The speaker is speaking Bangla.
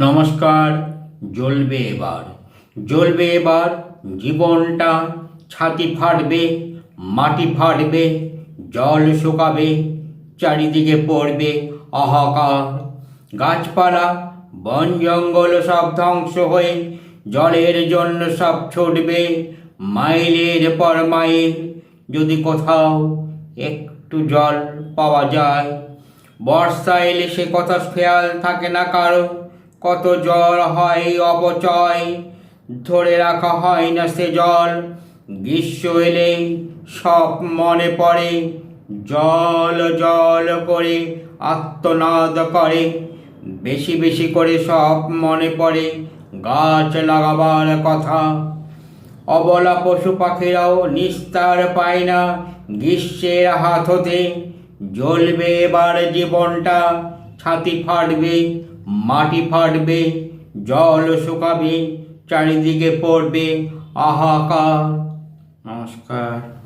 নমস্কার। জ্বলবে এবার জীবনটা, ছাতি ফাটবে, মাটি ফাটবে, জল শুকাবে, চারিদিকে পড়বে হাহাকার। গাছপালা বন জঙ্গল সব ধ্বংস হয়ে জলের জন্য সব ছুটবে মাইলের পর মাইল। যদি কোথাও একটু জল পাওয়া যায়, বর্ষা এলে সে কথা খেয়াল থাকে না কারো। কত জল হয় অপচয়, ধরে রাখা হয় না সে জল। গ্রীষ্ম এলে সব মনে পড়ে, জল জল করে আর্তনাদ করে। বেশি বেশি করে সব মনে পড়ে গাছ লাগাবার কথা। অবলা পশু পাখিরাও নিস্তার পায় না গ্রীষ্মের হাত হতে। জ্বলবে এবার জীবনটা, ছাতি ফাটবে, মাটি ফাটবে, জল শুকাবে, চারিদিকে পড়বে হাহাকার। নমস্কার।